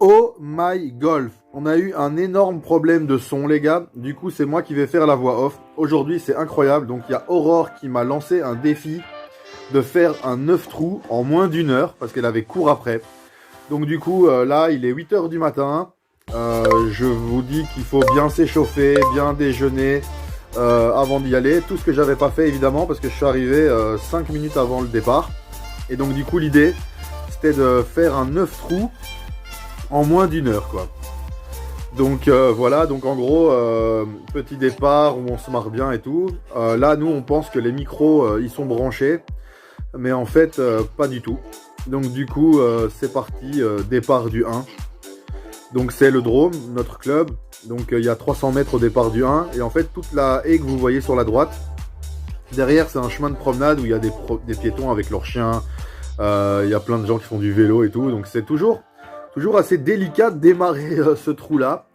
Oh my golf, on a eu un énorme problème de son les gars, du coup c'est moi qui vais faire la voix off. Aujourd'hui c'est incroyable, donc il y a Aurore qui m'a lancé un défi de faire un 9 trous en moins d'1 heure, parce qu'elle avait cours après. Donc du coup là il est 8 h du matin, je vous dis qu'il faut bien s'échauffer, bien déjeuner avant d'y aller. Tout ce que j'avais pas fait évidemment, parce que je suis arrivé 5 minutes avant le départ. Et donc du coup l'idée c'était de faire un 9 trous en moins d'1 heure quoi. Donc voilà, donc en gros petit départ où on se marre bien et tout. Là nous on pense que les micros ils sont branchés, mais en fait pas du tout. Donc du coup c'est parti, départ du 1. Donc c'est le Drôme, notre club. Donc il y a 300 mètres au départ du 1. Et en fait toute la haie que vous voyez sur la droite, derrière c'est un chemin de promenade où il y a des piétons avec leurs chiens. Il y a plein de gens qui font du vélo et tout. Donc c'est toujours assez délicat de démarrer ce trou là.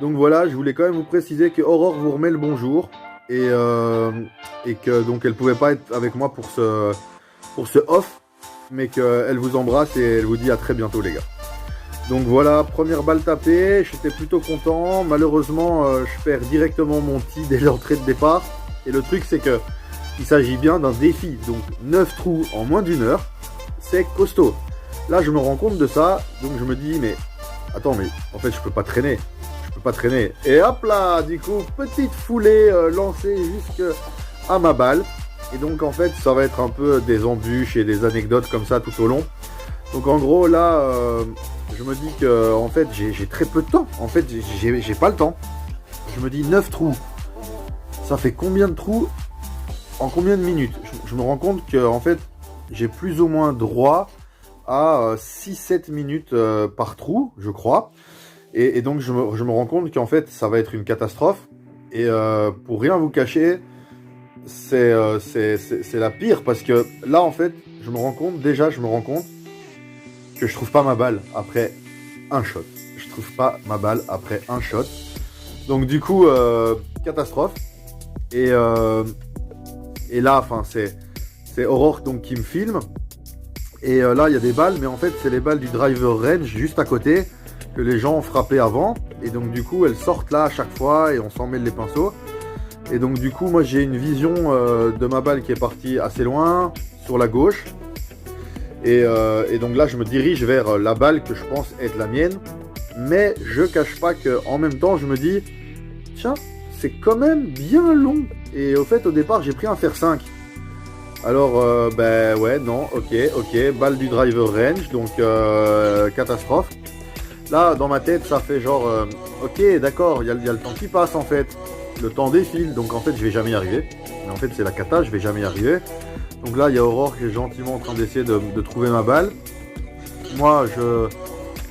Donc voilà, je voulais quand même vous préciser que Aurore vous remet le bonjour. Et que donc elle pouvait pas être avec moi pour ce off, mais qu'elle vous embrasse et elle vous dit à très bientôt les gars. Donc voilà, première balle tapée, j'étais plutôt content. Malheureusement je perds directement mon tee dès l'entrée de départ. Et le truc c'est que il s'agit bien d'un défi. Donc 9 trous en moins d'1 heure, c'est costaud. Là je me rends compte de ça, donc je me dis mais attends, mais en fait je peux pas traîner. Et hop là, du coup petite foulée lancée jusqu'à ma balle. Et donc en fait ça va être un peu des embûches et des anecdotes comme ça tout au long. Donc en gros là je me dis que en fait j'ai très peu de temps. En fait j'ai pas le temps. Je me dis 9 trous, ça fait combien de trous en combien de minutes? Je me rends compte que en fait j'ai plus ou moins droit à 6-7 minutes par trou, je crois. Et donc je me rends compte qu'en fait ça va être une catastrophe. Et pour rien vous cacher, c'est la pire, parce que là en fait je me rends compte que je trouve pas ma balle après un shot. Donc du coup catastrophe. Et là enfin c'est Aurore donc qui me filme. Et là il y a des balles, mais en fait c'est les balles du driver range juste à côté que les gens ont frappé avant. Et donc du coup elles sortent là à chaque fois et on s'en mêle les pinceaux. Et donc du coup moi j'ai une vision de ma balle qui est partie assez loin sur la gauche. Et donc là je me dirige vers la balle que je pense être la mienne. Mais je cache pas que en même temps je me dis tiens, c'est quand même bien long. Et au fait au départ j'ai pris un fer 5. Alors ben ouais non, ok, balle du driver range, donc catastrophe. Là dans ma tête ça fait genre ok d'accord, il y a le temps qui passe en fait. Le temps défile, donc en fait je vais jamais y arriver. Mais en fait c'est la cata, je vais jamais y arriver. Donc là il y a Aurore qui est gentiment en train d'essayer de trouver ma balle. Moi je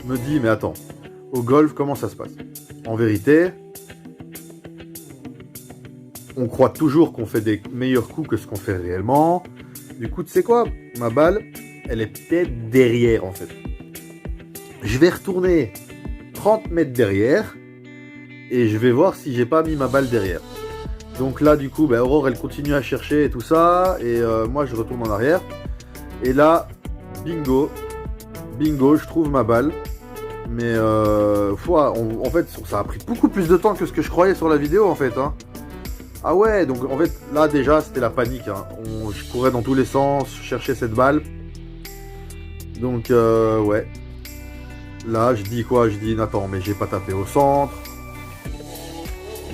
me dis mais attends, au golf comment ça se passe? En vérité, on croit toujours qu'on fait des meilleurs coups que ce qu'on fait réellement. Du coup tu sais quoi? Ma balle, elle est peut-être derrière en fait. Je vais retourner 30 mètres derrière. Et je vais voir si j'ai pas mis ma balle derrière. Donc là du coup Aurore elle continue à chercher et tout ça. Et moi je retourne en arrière. Et là bingo, je trouve ma balle. Mais en fait ça a pris beaucoup plus de temps que ce que je croyais sur la vidéo en fait hein. Ah ouais, donc en fait là déjà c'était la panique hein. Je courais dans tous les sens, je cherchais cette balle. Donc ouais. Là je dis quoi? Je dis attends, mais j'ai pas tapé au centre.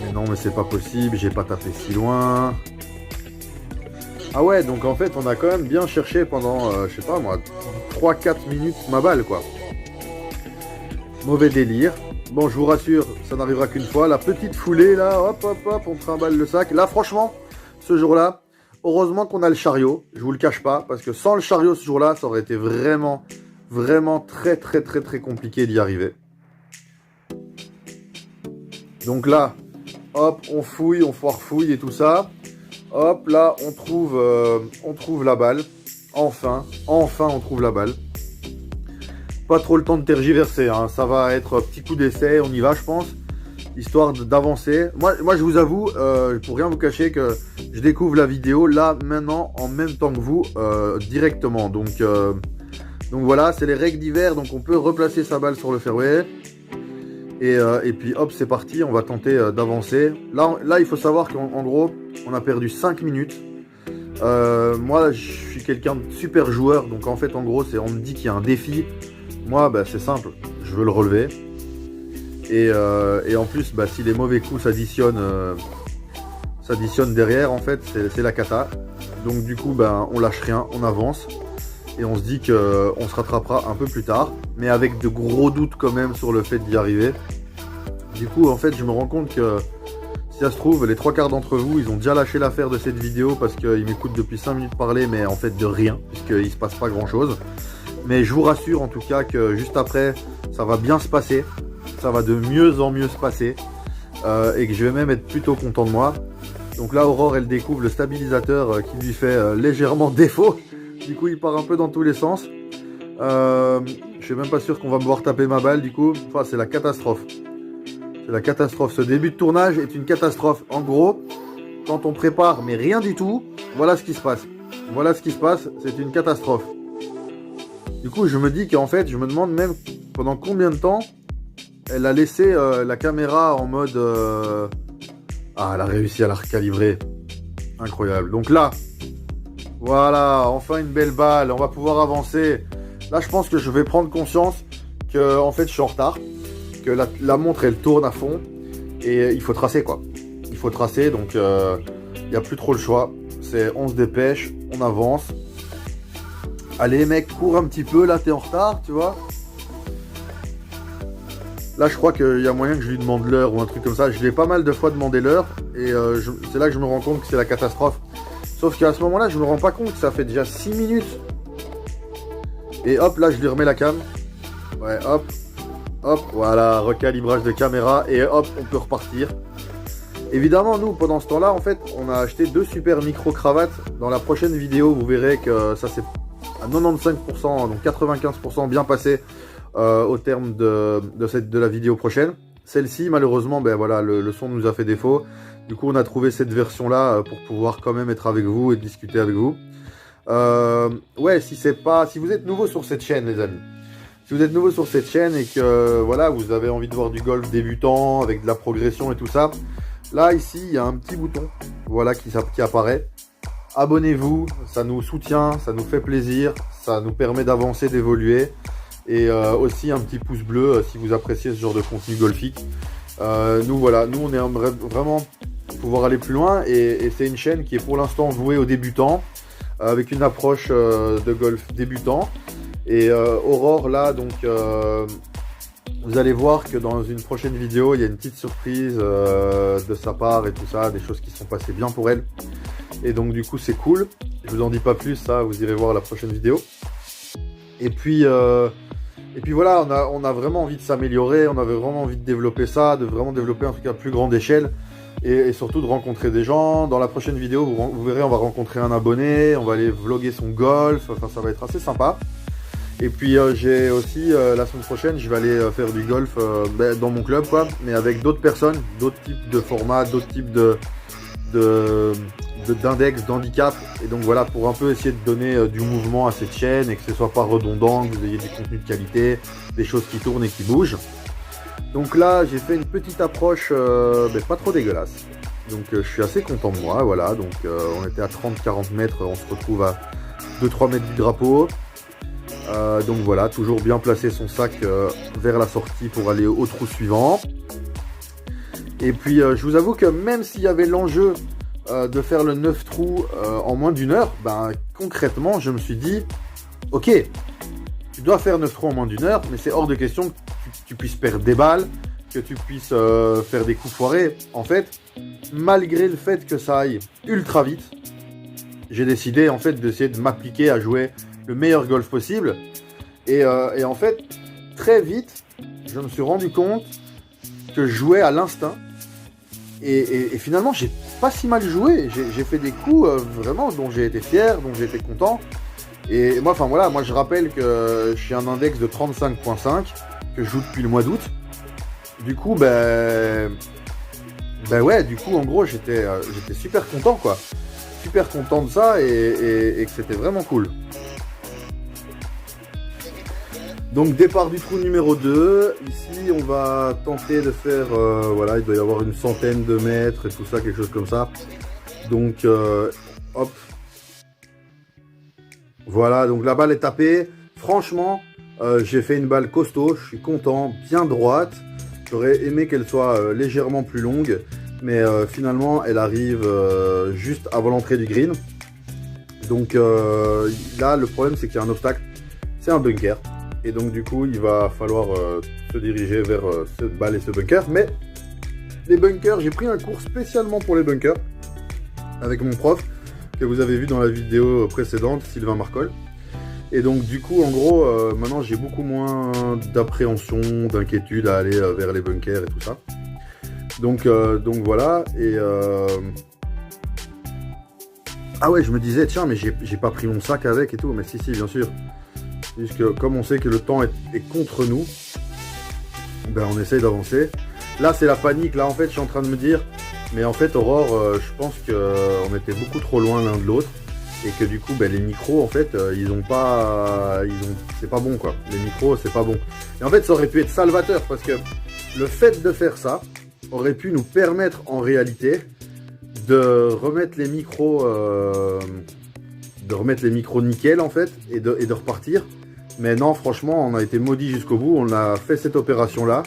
Mais non, mais c'est pas possible, j'ai pas tapé si loin. Ah ouais, donc en fait on a quand même bien cherché pendant, je sais pas moi, 3-4 minutes ma balle quoi. Mauvais délire. Bon, je vous rassure, ça n'arrivera qu'une fois. La petite foulée là, hop, on trimballe le sac. Là franchement, ce jour-là, heureusement qu'on a le chariot, je vous le cache pas, parce que sans le chariot ce jour-là, ça aurait été vraiment très compliqué d'y arriver. Donc là, hop, on fouille, on farfouille et tout ça. Hop, là, on trouve la balle. Enfin, on trouve la balle. Pas trop le temps de tergiverser, hein. Ça va être petit coup d'essai, on y va, je pense. Histoire d'avancer. Moi, je vous avoue, pour rien vous cacher, que je découvre la vidéo là, maintenant, en même temps que vous, directement. Donc, Donc voilà, c'est les règles d'hiver, donc on peut replacer sa balle sur le fairway. Et puis hop, c'est parti, on va tenter d'avancer. Là, il faut savoir qu'en gros, on a perdu 5 minutes. Moi, je suis quelqu'un de super joueur, donc en fait, en gros, on me dit qu'il y a un défi. Moi, bah, c'est simple, je veux le relever. Et en plus, bah, si les mauvais coups s'additionnent derrière, en fait, c'est la cata. Donc du coup, bah, on lâche rien, on avance. Et on se dit qu'on se rattrapera un peu plus tard, mais avec de gros doutes quand même sur le fait d'y arriver. Du coup, en fait, je me rends compte que si ça se trouve, les 3/4 d'entre vous, ils ont déjà lâché l'affaire de cette vidéo parce qu'ils m'écoutent depuis 5 minutes parler, mais en fait de rien, puisqu'il se passe pas grand chose. Mais je vous rassure en tout cas que juste après, ça va bien se passer, ça va de mieux en mieux se passer, et que je vais même être plutôt content de moi. Donc là, Aurore, elle découvre le stabilisateur qui lui fait légèrement défaut. Du coup, il part un peu dans tous les sens. Je suis même pas sûr qu'on va me voir taper ma balle, du coup. Enfin, c'est la catastrophe. C'est la catastrophe. Ce début de tournage est une catastrophe. En gros, quand on prépare, mais rien du tout, voilà ce qui se passe. Voilà ce qui se passe, c'est une catastrophe. Du coup, je me dis qu'en fait, je me demande même pendant combien de temps elle a laissé la caméra en mode... Ah, elle a réussi à la recalibrer. Incroyable. Donc là... Voilà, enfin une belle balle, on va pouvoir avancer. Là, je pense que je vais prendre conscience que en fait, je suis en retard, que la montre, elle tourne à fond et il faut tracer, quoi. Il faut tracer, donc il n'y a plus trop le choix. On se dépêche, on avance. Allez, mec, cours un petit peu, là, t'es en retard, tu vois. Là, je crois qu'il y a moyen que je lui demande l'heure ou un truc comme ça. Je lui ai pas mal de fois demandé l'heure et c'est là que je me rends compte que c'est la catastrophe. Sauf qu'à ce moment-là, je me rends pas compte que ça fait déjà 6 minutes. Et hop, là, je lui remets la cam. Ouais, hop. Hop, voilà, recalibrage de caméra. Et hop, on peut repartir. Évidemment, nous, pendant ce temps-là, en fait, on a acheté 2 super micro-cravates. Dans la prochaine vidéo, vous verrez que ça s'est à 95%, donc 95% bien passé au terme de la vidéo prochaine. Celle-ci, malheureusement, ben voilà, le son nous a fait défaut. Du coup, on a trouvé cette version-là pour pouvoir quand même être avec vous et discuter avec vous. Ouais, si vous êtes nouveau sur cette chaîne, les amis, si vous êtes nouveau sur cette chaîne et que voilà, vous avez envie de voir du golf débutant avec de la progression et tout ça, là, ici, il y a un petit bouton, voilà, qui apparaît. Abonnez-vous, ça nous soutient, ça nous fait plaisir, ça nous permet d'avancer, d'évoluer. Et aussi un petit pouce bleu si vous appréciez ce genre de contenu golfique. Nous, voilà, nous, on aimerait vraiment pouvoir aller plus loin et c'est une chaîne qui est pour l'instant vouée aux débutants avec une approche de golf débutant. Et Aurore, là, donc, vous allez voir que dans une prochaine vidéo, il y a une petite surprise de sa part et tout ça, des choses qui sont passées bien pour elle. Et donc, du coup, c'est cool. Je vous en dis pas plus, ça, vous irez voir la prochaine vidéo. Et puis voilà, on a vraiment envie de s'améliorer, on avait vraiment envie de développer ça, de vraiment développer un truc à plus grande échelle et surtout de rencontrer des gens. Dans la prochaine vidéo, vous verrez, on va rencontrer un abonné, on va aller vlogger son golf, enfin ça va être assez sympa. Et puis j'ai aussi, la semaine prochaine, je vais aller faire du golf dans mon club, quoi, mais avec d'autres personnes, d'autres types de formats, d'autres types d'index, d'handicap. Et donc voilà, pour un peu essayer de donner du mouvement à cette chaîne et que ce soit pas redondant, que vous ayez du contenu de qualité, des choses qui tournent et qui bougent. Donc là, j'ai fait une petite approche pas trop dégueulasse. Donc je suis assez content de moi, voilà. Donc on était à 30-40 mètres, on se retrouve à 2-3 mètres du drapeau. Donc voilà, toujours bien placer son sac vers la sortie pour aller au trou suivant. Et puis je vous avoue que même s'il y avait l'enjeu de faire le 9 trous en moins d'1 heure, ben concrètement je me suis dit ok, tu dois faire 9 trous en moins d'1 heure, mais c'est hors de question que tu puisses perdre des balles, que tu puisses faire des coups foirés. En fait, malgré le fait que ça aille ultra vite, j'ai décidé en fait d'essayer de m'appliquer à jouer le meilleur golf possible. Et en fait, très vite, je me suis rendu compte que je jouais à l'instinct. Et finalement, j'ai pas si mal joué. J'ai fait des coups vraiment dont j'ai été fier, dont j'ai été content. Et moi, enfin voilà, moi je rappelle que je suis un index de 35.5 que je joue depuis le mois d'août. Du coup, ben ouais, du coup, en gros, j'étais super content, quoi. Super content de ça et que c'était vraiment cool. Donc départ du trou numéro 2. Ici on va tenter de faire, voilà, il doit y avoir une centaine de mètres et tout ça, quelque chose comme ça. Donc hop. Voilà, donc la balle est tapée. Franchement, j'ai fait une balle costaud, je suis content, bien droite. J'aurais aimé qu'elle soit légèrement plus longue, mais finalement elle arrive juste avant l'entrée du green. Donc là le problème c'est qu'il y a un obstacle, c'est un bunker. Et donc du coup il va falloir se diriger vers cette balle et ce bunker. Mais les bunkers, j'ai pris un cours spécialement pour les bunkers avec mon prof que vous avez vu dans la vidéo précédente, Sylvain Marcol. Et donc du coup en gros maintenant j'ai beaucoup moins d'appréhension, d'inquiétude à aller vers les bunkers et tout ça. Donc voilà. Et ah ouais, je me disais tiens mais j'ai pas pris mon sac avec et tout. Mais si bien sûr. Puisque comme on sait que le temps est contre nous, ben on essaye d'avancer. Là c'est la panique, là en fait je suis en train de me dire, mais en fait Aurore, je pense qu'on était beaucoup trop loin l'un de l'autre. Et que du coup ben, les micros en fait c'est pas bon quoi. Les micros c'est pas bon. Et en fait ça aurait pu être salvateur parce que le fait de faire ça aurait pu nous permettre en réalité de remettre les micros nickel en fait et de repartir. Mais non, franchement, on a été maudit jusqu'au bout. On a fait cette opération-là.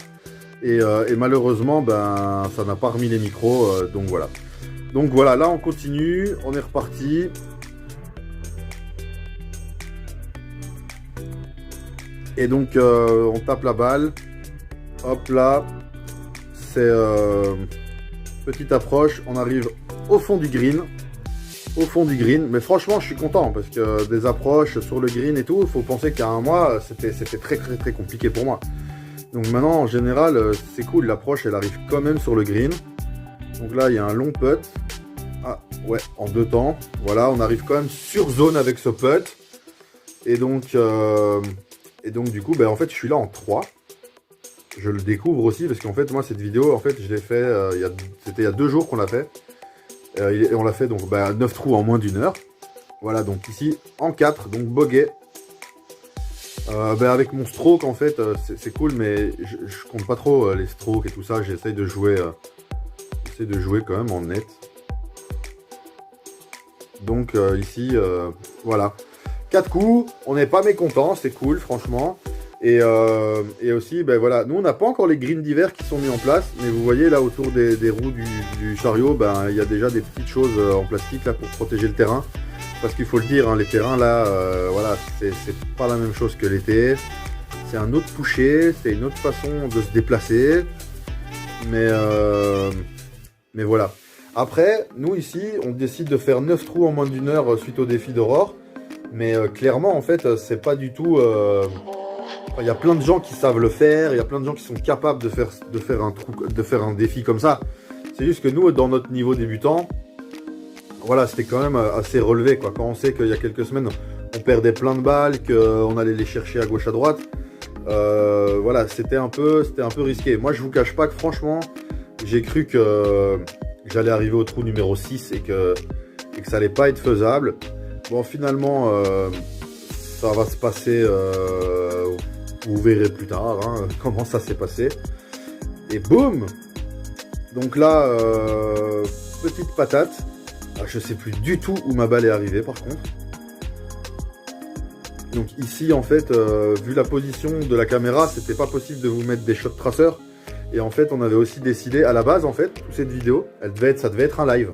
Et malheureusement, ben, ça n'a pas remis les micros. Donc voilà. Donc voilà, là, on continue. On est reparti. Et donc, on tape la balle. Hop là. C'est petite approche. On arrive au fond du green. Mais franchement je suis content parce que des approches sur le green et tout, il faut penser qu'il y a un mois c'était très compliqué pour moi. Donc maintenant en général c'est cool, l'approche elle arrive quand même sur le green. Donc là il y a un long putt. Ah ouais, en 2 temps. Voilà, on arrive quand même sur zone avec ce putt. Et donc du coup ben, en fait je suis là en 3. Je le découvre aussi parce qu'en fait moi cette vidéo en fait je l'ai fait c'était il y a 2 jours qu'on l'a fait. Et on l'a fait donc 9 trous en moins d'1 heure. Voilà, donc ici en 4, donc bogey. Avec mon stroke en fait c'est cool, mais je compte pas trop les strokes et tout ça. J'essaye de jouer quand même en net. Donc ici voilà, 4 coups, on n'est pas mécontent, c'est cool franchement. Et aussi, ben voilà, nous on n'a pas encore les greens d'hiver qui sont mis en place, mais vous voyez là autour des roues du chariot, ben il y a déjà des petites choses en plastique là pour protéger le terrain. Parce qu'il faut le dire, hein, les terrains là, voilà, c'est pas la même chose que l'été. C'est un autre toucher, c'est une autre façon de se déplacer. Mais voilà. Après, nous ici, on décide de faire 9 trous en moins d'1 heure suite au défi d'Aurore. Mais clairement, en fait, c'est pas du tout... Il y a plein de gens qui savent le faire, il y a plein de gens qui sont capables de faire un défi comme ça. C'est juste que nous, dans notre niveau débutant, voilà, c'était quand même assez relevé, quoi. Quand on sait qu'il y a quelques semaines, on perdait plein de balles, qu'on allait les chercher à gauche à droite, voilà, c'était un peu risqué. Moi, je vous cache pas que franchement, j'ai cru que j'allais arriver au trou numéro 6 et que ça allait pas être faisable. Bon, finalement, ça va se passer... vous verrez plus tard hein, comment ça s'est passé. Et boum. Donc là, petite patate. Ah, je sais plus du tout où ma balle est arrivée par contre. Donc ici en fait, vu la position de la caméra, c'était pas possible de vous mettre des shot tracers. Et en fait, on avait aussi décidé à la base en fait, toute cette vidéo, ça devait être un live.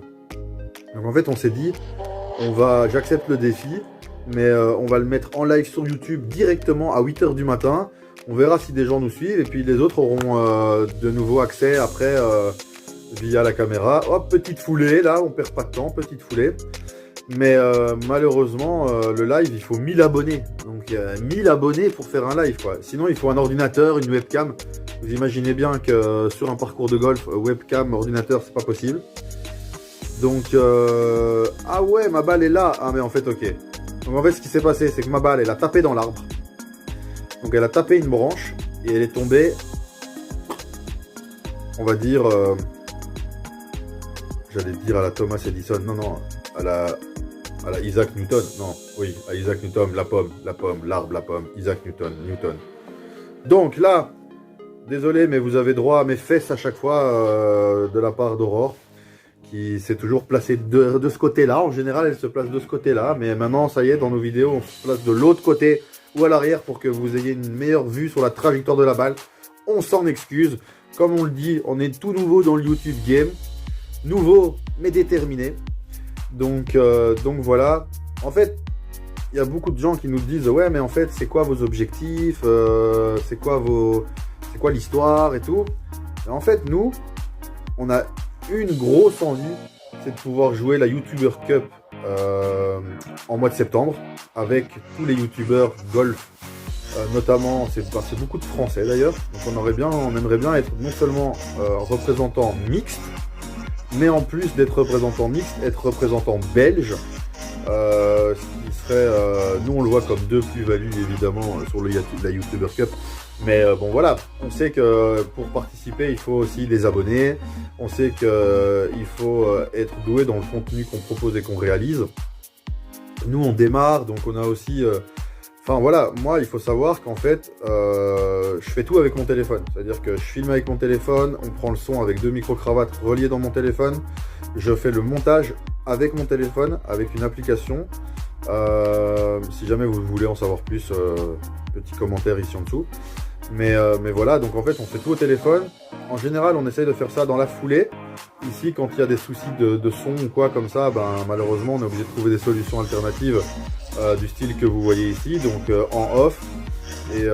Donc en fait, on s'est dit, j'accepte le défi. Mais on va le mettre en live sur YouTube directement à 8 h du matin. On verra si des gens nous suivent. Et puis les autres auront de nouveau accès après via la caméra. Hop, petite foulée. Là, on perd pas de temps. Petite foulée. Mais malheureusement, le live, il faut 1000 abonnés. Donc 1000 abonnés pour faire un live, quoi. Sinon, il faut un ordinateur, une webcam. Vous imaginez bien que sur un parcours de golf, webcam, ordinateur, c'est pas possible. Donc, ah ouais, ma balle est là. Ah mais en fait, ok. Donc en fait ce qui s'est passé c'est que ma balle elle a tapé dans l'arbre. Donc elle a tapé une branche et elle est tombée, on va dire, j'allais dire à la Thomas Edison, non, à la Isaac Newton, non, oui, à Isaac Newton, la pomme, l'arbre, la pomme, Isaac Newton. Donc là, désolé, mais vous avez droit à mes fesses à chaque fois de la part d'Aurore, qui s'est toujours placée de ce côté-là. En général, elle se place de ce côté-là, mais maintenant, ça y est, dans nos vidéos, on se place de l'autre côté ou à l'arrière pour que vous ayez une meilleure vue sur la trajectoire de la balle. On s'en excuse. Comme on le dit, on est tout nouveau dans le YouTube game. Nouveau, mais déterminé. Donc voilà. En fait, il y a beaucoup de gens qui nous disent « Ouais, mais en fait, c'est quoi vos objectifs c'est quoi l'histoire et tout ?» Et en fait, nous, on a une grosse envie, c'est de pouvoir jouer la YouTuber Cup en mois de septembre avec tous les YouTubers golf. Notamment, c'est beaucoup de Français d'ailleurs. Donc on aimerait bien être non seulement représentant mixte, mais en plus d'être représentant mixte, être représentant belge. Ce qui serait, nous on le voit comme deux plus-values évidemment sur la YouTuber Cup. Mais bon voilà, on sait que pour participer il faut aussi des abonnés. On sait qu'il faut être doué dans le contenu qu'on propose et qu'on réalise. Nous on démarre, donc on a aussi... Enfin voilà, moi il faut savoir qu'en fait, je fais tout avec mon téléphone. C'est-à-dire que je filme avec mon téléphone, on prend le son avec 2 micro-cravates reliées dans mon téléphone. Je fais le montage avec mon téléphone, avec une application. Si jamais vous voulez en savoir plus, petit commentaire ici en dessous. Mais voilà, donc en fait on fait tout au téléphone. En général on essaye de faire ça dans la foulée. Ici quand il y a des soucis de son ou quoi comme ça, ben, malheureusement on est obligé de trouver des solutions alternatives du style que vous voyez ici, donc en off. Et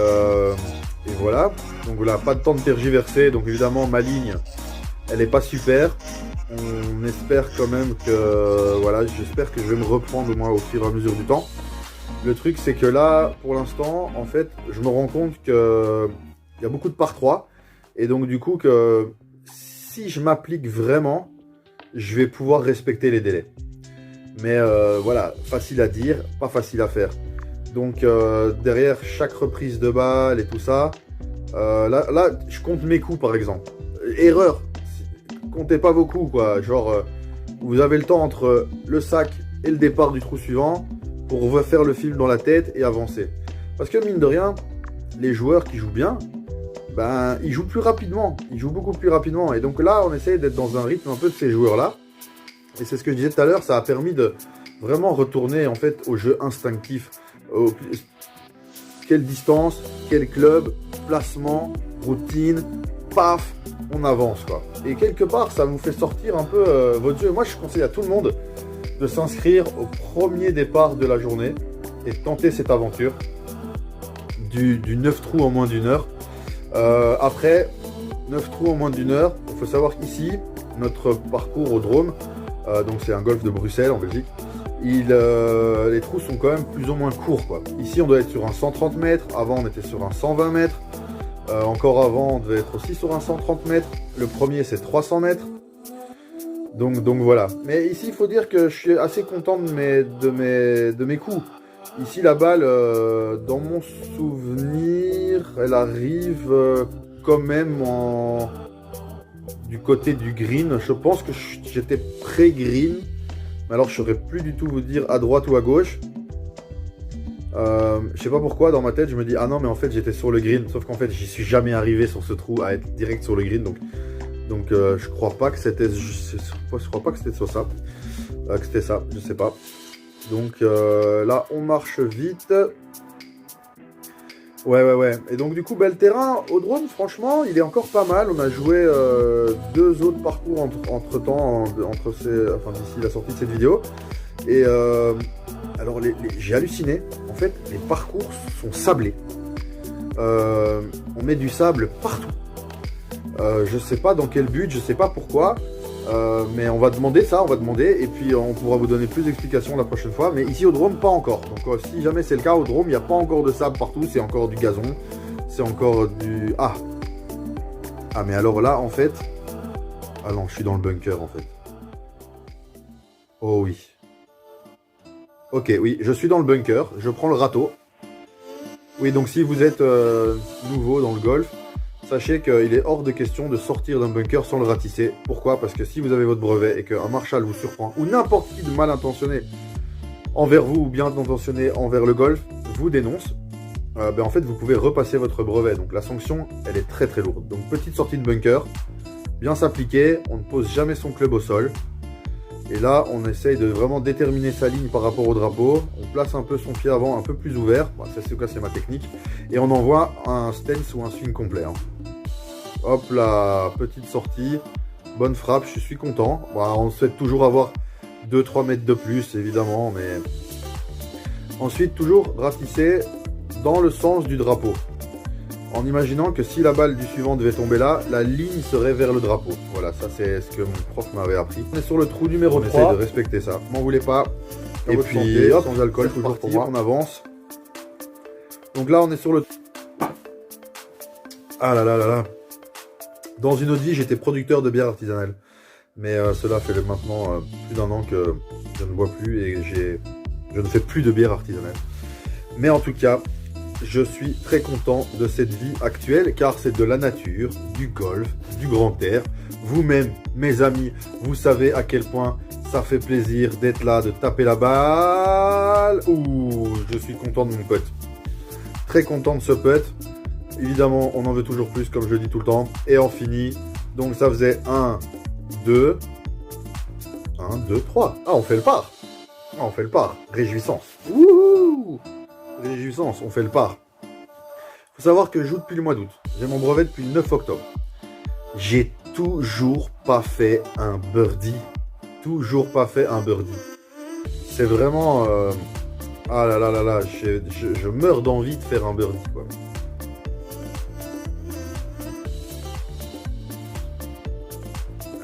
voilà, donc là pas de temps de tergiverser, donc évidemment ma ligne elle est pas super. On espère quand même que, voilà, j'espère que je vais me reprendre moi au fur et à mesure du temps. Le truc c'est que là, pour l'instant, en fait, je me rends compte que il y a beaucoup de par 3. Et donc du coup que si je m'applique vraiment, je vais pouvoir respecter les délais. Mais voilà, facile à dire, pas facile à faire. Donc derrière chaque reprise de balle et tout ça, là je compte mes coups par exemple. Erreur, comptez pas vos coups quoi. Genre vous avez le temps entre le sac et le départ du trou suivant pour refaire le film dans la tête et avancer. Parce que mine de rien, les joueurs qui jouent bien, ben ils jouent plus rapidement, ils jouent beaucoup plus rapidement. Et donc là on essaye d'être dans un rythme un peu de ces joueurs là. Et c'est ce que je disais tout à l'heure, ça a permis de vraiment retourner en fait au jeu instinctif. Quelle distance, quel club, placement, routine, paf, on avance quoi. Et quelque part, ça vous fait sortir un peu votre jeu. Moi, je conseille à tout le monde de s'inscrire au premier départ de la journée et tenter cette aventure du 9 trous en moins d'1 heure. Après, 9 trous en moins d'1 heure, il faut savoir qu'ici, notre parcours au Drôme, donc c'est un golf de Bruxelles en Belgique, les trous sont quand même plus ou moins courts quoi. Ici on doit être sur un 130 mètres, avant on était sur un 120 mètres, encore avant on devait être aussi sur un 130 mètres, le premier c'est 300 mètres, donc voilà. Mais ici il faut dire que je suis assez content de mes coups. Ici la balle, dans mon souvenir, elle arrive quand même du côté du green. Je pense que j'étais pré-green. Mais alors je saurais plus du tout vous dire à droite ou à gauche. Je sais pas pourquoi dans ma tête je me dis ah non mais en fait j'étais sur le green. Sauf qu'en fait j'y suis jamais arrivé sur ce trou à être direct sur le green. Donc je crois pas que c'était. Je crois pas que c'était sur ça. Que c'était ça, je sais pas. Donc là on marche vite. Ouais. Et donc du coup, le terrain au Drôme, franchement, il est encore pas mal. On a joué 2 autres parcours entre temps, d'ici la sortie de cette vidéo. Et alors, j'ai halluciné. En fait, les parcours sont sablés. On met du sable partout. Je sais pas dans quel but, je sais pas pourquoi. Mais on va demander ça, et puis on pourra vous donner plus d'explications la prochaine fois. Mais ici au Drôme, pas encore. Donc si jamais c'est le cas au Drôme, il n'y a pas encore de sable partout, c'est encore du gazon, c'est encore du... Ah mais alors là en fait... Ah non, je suis dans le bunker en fait. Oh oui. Ok, oui, je suis dans le bunker, je prends le râteau. Oui, donc si vous êtes nouveau dans le golf, sachez qu'il est hors de question de sortir d'un bunker sans le ratisser. Pourquoi? Parce que si vous avez votre brevet et qu'un marshal vous surprend, ou n'importe qui de mal intentionné envers vous ou bien intentionné envers le golf, vous dénonce. en fait vous pouvez repasser votre brevet. Donc la sanction elle est très très lourde. Donc petite sortie de bunker, bien s'appliquer, on ne pose jamais son club au sol. Et là on essaye de vraiment déterminer sa ligne par rapport au drapeau. On place un peu son pied avant un peu plus ouvert, bon, ça c'est ma technique. Et on envoie un stance ou un swing complet. Hein. Hop la petite sortie, bonne frappe, je suis content. Bon, on souhaite toujours avoir 2-3 mètres de plus évidemment, mais ensuite toujours ratisser dans le sens du drapeau, en imaginant que si la balle du suivant devait tomber là, la ligne serait vers le drapeau. Voilà, ça c'est ce que mon prof m'avait appris. On est sur le trou numéro 3. On essaie de respecter ça. M'en voulez pas. Et puis santé, hop, sans alcool, toujours pour moi. On avance. Donc là on est sur le... Ah là là là là. Dans une autre vie j'étais producteur de bière artisanale. Mais cela fait maintenant plus d'1 an que je ne bois plus et je ne fais plus de bière artisanale. Mais en tout cas, je suis très content de cette vie actuelle car c'est de la nature, du golf, du grand air. Vous-même, mes amis, vous savez à quel point ça fait plaisir d'être là, de taper la balle. Ouh, je suis content de mon putt. Très content de ce putt. Évidemment, on en veut toujours plus comme je le dis tout le temps. Et on finit. Donc ça faisait 1, 2, 1, 2, 3. Ah, on fait le par. Ah, on fait le par. Réjouissance. Wouhou! Réjouissance, on fait le par. Faut savoir que je joue depuis le mois d'août. J'ai mon brevet depuis le 9 octobre. J'ai toujours pas fait un birdie. Toujours pas fait un birdie. C'est vraiment... Ah là là là là, je meurs d'envie de faire un birdie, quoi.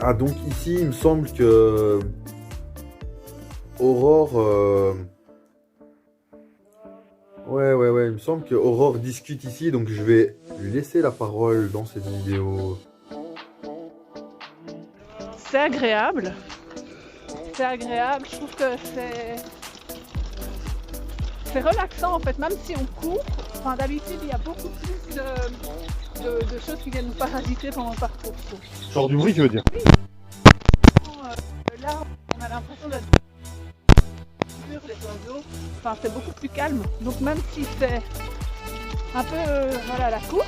Ah, donc ici, il me semble que... Aurore... Ouais, il me semble que Aurore discute ici, donc je vais lui laisser la parole dans cette vidéo. C'est agréable. C'est agréable, je trouve que c'est relaxant en fait, même si on court. Enfin, d'habitude, il y a beaucoup plus de choses qui viennent nous parasiter pendant le parcours. Genre du bruit, tu veux dire? Oui. Là, on a l'impression d'être sur les oiseaux. Enfin, c'est beaucoup plus calme. Donc même si c'est un peu voilà, la course,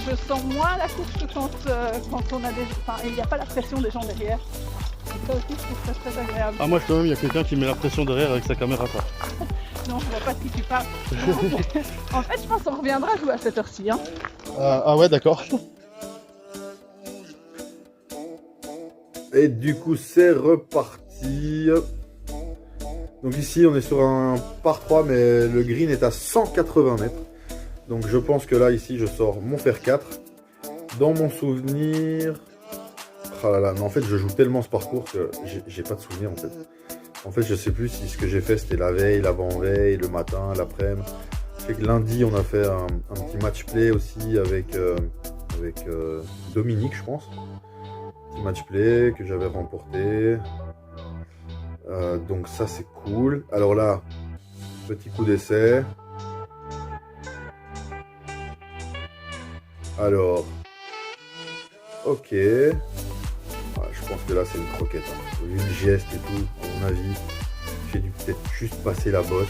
je sens moins la course que quand on a des... Enfin, il n'y a pas la pression des gens derrière. Donc ça aussi, je trouve ça très agréable. Ah, moi, quand même, il y a quelqu'un qui met la pression derrière avec sa caméra, quoi. Non, je vois pas de qui tu parles. En fait, je pense qu'on reviendra jouer à cette heure-ci. Hein. Ah ouais, d'accord. Et du coup, c'est reparti. Donc ici, on est sur un par 3, mais le green est à 180 mètres. Donc je pense que là, ici, je sors mon fer 4. Dans mon souvenir... Ah là là, mais en fait, je joue tellement ce parcours que j'ai pas de souvenir, en fait. En fait, je sais plus si ce que j'ai fait, c'était la veille, l'avant-veille, le matin, l'après-midi. Je sais que lundi, on a fait un petit match play aussi avec Dominique, je pense. Petit match play que j'avais remporté. Donc ça, c'est cool. Alors là, petit coup d'essai. Alors, ok. Je pense que là, c'est une croquette. Hein. Vu le geste et tout, à mon avis, j'ai dû peut-être juste passer la bosse.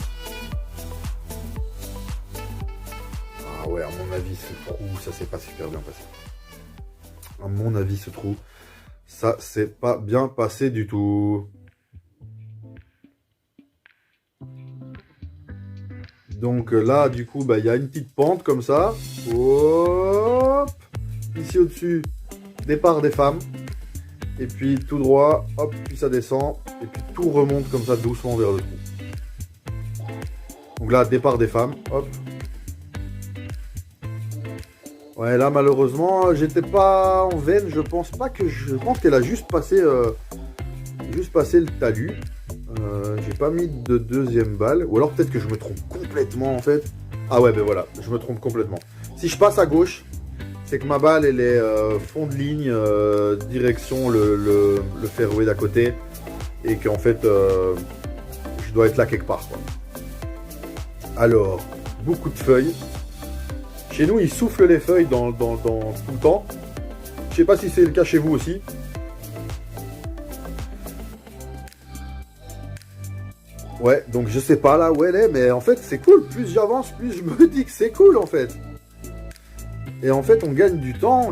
Ah ouais, à mon avis, ce trou, ça s'est pas super bien passé. À mon avis, ce trou, ça s'est pas bien passé du tout. Donc là, du coup, bah, y a une petite pente comme ça. Hop. Ici au-dessus, départ des femmes. Et puis tout droit, hop, puis ça descend. Et puis tout remonte comme ça doucement vers le trou. Donc là, départ des femmes, hop. Ouais, là malheureusement, j'étais pas en veine. Je pense qu'elle a juste passé le talus. J'ai pas mis de deuxième balle. Ou alors peut-être que je me trompe complètement en fait. Ah ouais, ben voilà, je me trompe complètement. Si je passe à gauche, c'est que ma balle elle est fond de ligne, direction le fairway d'à côté. Et qu'en fait, je dois être là quelque part, quoi. Alors, beaucoup de feuilles. Chez nous, ils soufflent les feuilles tout le temps. Je sais pas si c'est le cas chez vous aussi. Ouais, donc je sais pas là où elle est, mais en fait c'est cool. Plus j'avance, plus je me dis que c'est cool en fait. Et en fait on gagne du temps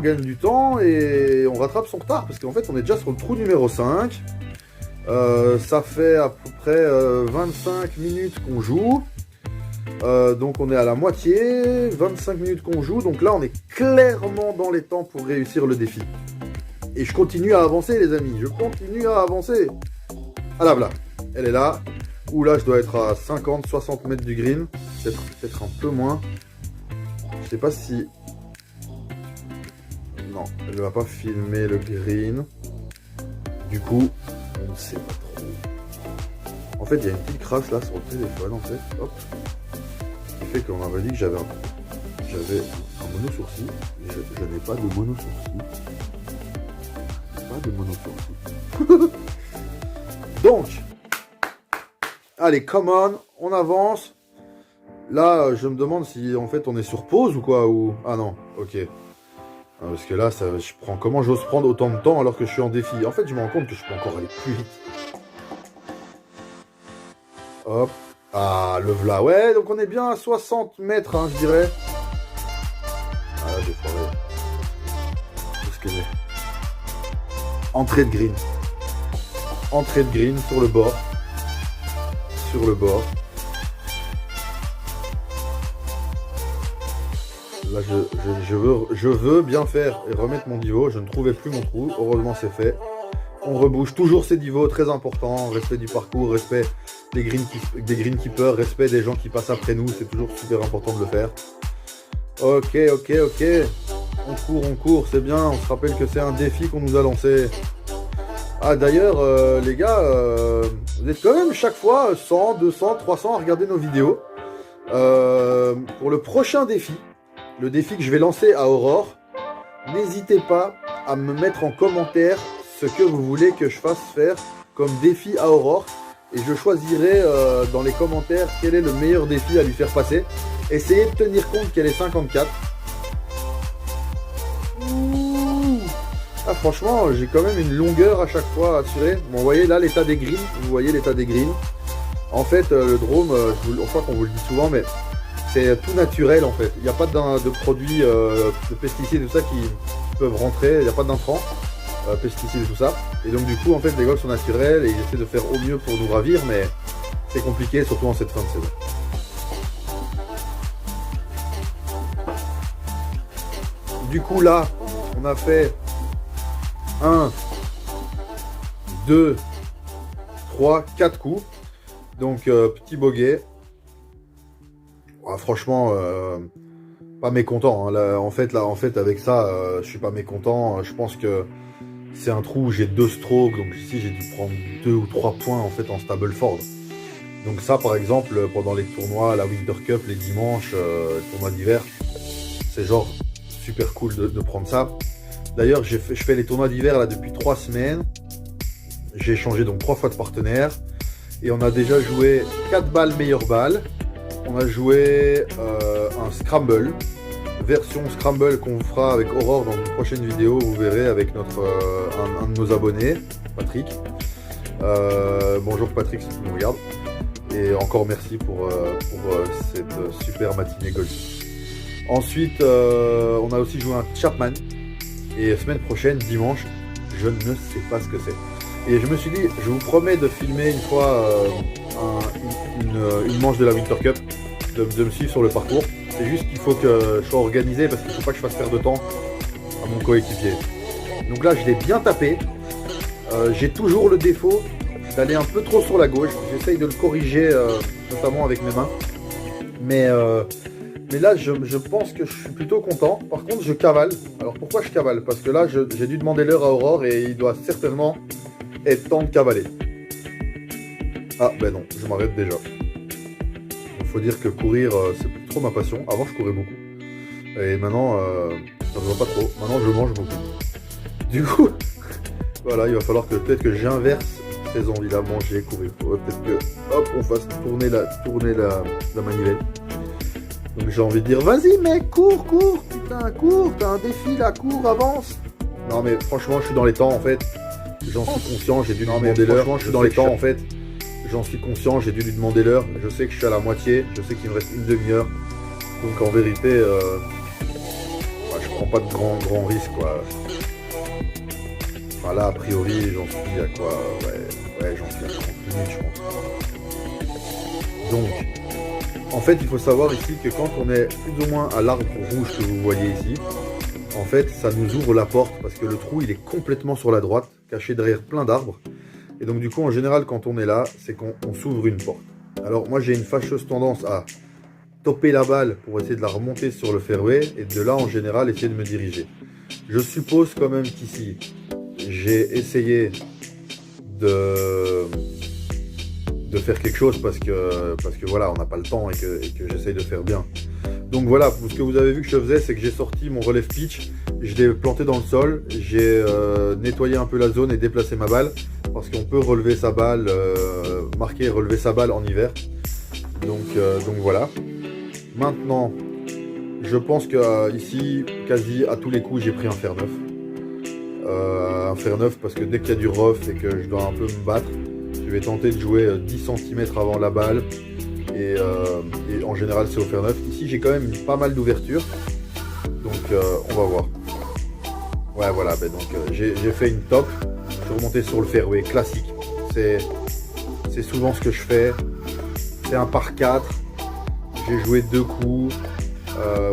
et on rattrape son retard. Parce qu'en fait on est déjà sur le trou numéro 5. Ça fait à peu près 25 minutes qu'on joue. Donc on est à la moitié, 25 minutes qu'on joue. Donc là on est clairement dans les temps pour réussir le défi. Et je continue à avancer les amis, je continue à avancer. Ah là voilà, elle est là. Ouh là je dois être à 50-60 mètres du green. Peut-être un peu moins. Je sais pas si... Non, elle ne va pas filmer le green. Du coup, on ne sait pas trop. En fait, il y a une petite crasse là sur le téléphone en fait. Hop. Qui fait qu'on m'avait dit que j'avais un mono-sourcil. Je n'ai pas de mono-sourcil. Pas de mono-sourcil. Donc, allez, come on avance. Là, je me demande si en fait on est sur pause ou quoi ou... Ah non, ok. Parce que là, comment j'ose prendre autant de temps alors que je suis en défi? En fait, je me rends compte que je peux encore aller plus vite. Hop. Ah, le v'là. Ouais, donc on est bien à 60 mètres, hein, je dirais. Ah, là, j'ai foiré. Qu'est-ce que j'ai? Entrée de green. Entrée de green sur le bord. Sur le bord. Là, je veux bien faire et remettre mon divot. Je ne trouvais plus mon trou. Heureusement, c'est fait. On rebouche toujours ces divots, très important. Respect du parcours, respect des greenkeepers, respect des gens qui passent après nous. C'est toujours super important de le faire. Ok. On court, c'est bien. On se rappelle que c'est un défi qu'on nous a lancé. Ah, d'ailleurs, les gars, vous êtes quand même chaque fois 100, 200, 300 à regarder nos vidéos. Pour le prochain défi, le défi que je vais lancer à Aurore, n'hésitez pas à me mettre en commentaire ce que vous voulez que je fasse faire comme défi à Aurore. Et je choisirai dans les commentaires quel est le meilleur défi à lui faire passer. Essayez de tenir compte qu'elle est 54. Ah, franchement, j'ai quand même une longueur à chaque fois assurée. Bon, vous voyez là l'état des greens. Vous voyez l'état des greens. En fait, le drone, je crois qu'on vous le dit souvent, mais c'est tout naturel en fait. Il n'y a pas de produits, de pesticides, tout ça qui peuvent rentrer. Il n'y a pas d'intrants, pesticides et tout ça. Et donc du coup, en fait, les golfs sont naturels et ils essaient de faire au mieux pour nous ravir, mais c'est compliqué, surtout en cette fin de saison. Du coup là, on a fait 1, 2, 3, 4 coups. Donc petit bogey. Ah, franchement, pas mécontent. Hein. Là, en fait, avec ça, je suis pas mécontent. Je pense que c'est un trou où j'ai 2 strokes. Donc ici, j'ai dû prendre 2 ou 3 points en fait en Stableford. Donc ça, par exemple, pendant les tournois, la Winter Cup, les dimanches, les tournois d'hiver, c'est genre super cool de prendre ça. D'ailleurs, je fais les tournois d'hiver là depuis 3 semaines. J'ai changé donc 3 fois de partenaire. Et on a déjà joué 4 balles meilleure balle. On a joué un scramble, version scramble qu'on fera avec Aurore dans une prochaine vidéo. Vous verrez avec un de nos abonnés, Patrick. Bonjour Patrick si tu nous regardes. Et encore merci pour cette super matinée golf. Ensuite, on a aussi joué un Chapman. Et semaine prochaine, dimanche, je ne sais pas ce que c'est. Et je me suis dit, je vous promets de filmer une fois une manche de la Winter Cup, de me suivre sur le parcours. C'est juste qu'il faut que je sois organisé parce qu'il ne faut pas que je fasse perdre de temps à mon coéquipier. Donc là, je l'ai bien tapé. J'ai toujours le défaut d'aller un peu trop sur la gauche. J'essaye de le corriger, notamment avec mes mains. Mais là, je pense que je suis plutôt content. Par contre, je cavale. Alors pourquoi je cavale? Parce que là, j'ai dû demander l'heure à Aurore et il doit certainement être temps de cavaler. Ah ben non, je m'arrête déjà. Il faut dire que courir, c'est plus trop ma passion. Avant, je courais beaucoup. Et maintenant, ça ne va pas trop. Maintenant, je mange beaucoup. Du coup, voilà, il va falloir que peut-être que j'inverse ces envies-là. Manger, courir. Peut-être que, hop, on fasse tourner la manivelle. Donc j'ai envie de dire, vas-y mec, cours, putain, cours, t'as un défi là, cours, avance. Non mais franchement, je suis dans les temps en fait. J'en suis conscient, j'ai dû demander l'heure. Je suis dans les temps en fait. j'en suis conscient, j'ai dû lui demander l'heure. Je sais que je suis à la moitié, je sais qu'il me reste une demi-heure. Donc en vérité, je prends pas de grand risque, quoi. Enfin là, a priori, j'en suis à quoi? Ouais, j'en suis à 30 minutes, je pense. Donc, en fait, il faut savoir ici que quand on est plus ou moins à l'arbre rouge que vous voyez ici, en fait, ça nous ouvre la porte parce que le trou, il est complètement sur la droite, caché derrière plein d'arbres. Et donc, du coup, en général, quand on est là, c'est qu'on s'ouvre une porte. Alors, moi, j'ai une fâcheuse tendance à topper la balle pour essayer de la remonter sur le fairway et de là, en général, essayer de me diriger. Je suppose quand même qu'ici, j'ai essayé de faire quelque chose parce que voilà, on n'a pas le temps et que j'essaye de faire bien. Donc voilà, ce que vous avez vu que je faisais, c'est que j'ai sorti mon relève pitch, je l'ai planté dans le sol, j'ai nettoyé un peu la zone et déplacé ma balle parce qu'on peut relever sa balle, marquer et relever sa balle en hiver. Donc voilà. Maintenant, je pense que ici, quasi à tous les coups, j'ai pris un fer neuf. Un fer neuf parce que dès qu'il y a du rough et que je dois un peu me battre, je vais tenter de jouer 10 cm avant la balle et en général c'est au fer neuf. Ici j'ai quand même pas mal d'ouverture, donc on va voir. Ouais voilà, donc j'ai fait une top, je suis remonté sur le fairway classique, c'est souvent ce que je fais, c'est un par 4, j'ai joué 2 coups,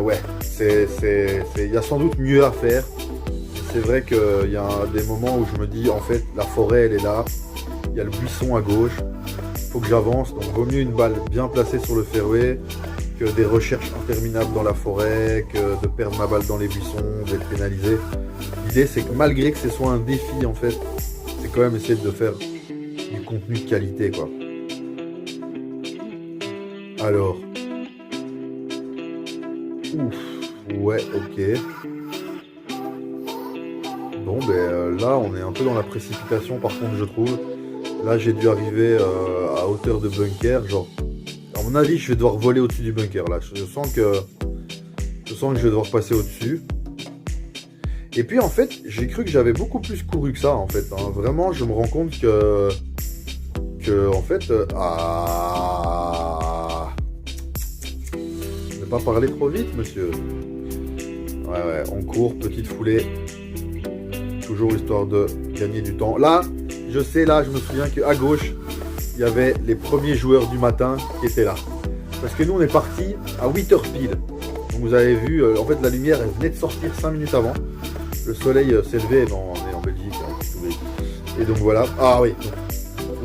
ouais, il y a sans doute mieux à faire. C'est vrai qu'il y a des moments où je me dis en fait la forêt elle est là, il y a le buisson à gauche, il faut que j'avance, donc vaut mieux une balle bien placée sur le fairway que des recherches interminables dans la forêt, que de perdre ma balle dans les buissons, d'être pénalisé. L'idée c'est que malgré que ce soit un défi en fait, c'est quand même essayer de faire du contenu de qualité quoi. Alors, ouf, ouais ok. Bon là on est un peu dans la précipitation par contre je trouve. Là j'ai dû arriver à hauteur de bunker, genre à mon avis je vais devoir voler au-dessus du bunker là. Je sens que je vais devoir passer au-dessus. Et puis en fait j'ai cru que j'avais beaucoup plus couru que ça en fait. Hein. Vraiment je me rends compte que en fait ne pas parler trop vite monsieur. Ouais on court, petite foulée. Toujours histoire de gagner du temps. Là, je sais, là, je me souviens qu'à gauche, il y avait les premiers joueurs du matin qui étaient là. Parce que nous, on est parti à 8h pile. Donc vous avez vu, en fait, la lumière, elle venait de sortir 5 minutes avant. Le soleil s'est levé, bon, on est en Belgique. Hein, et donc voilà. Ah oui.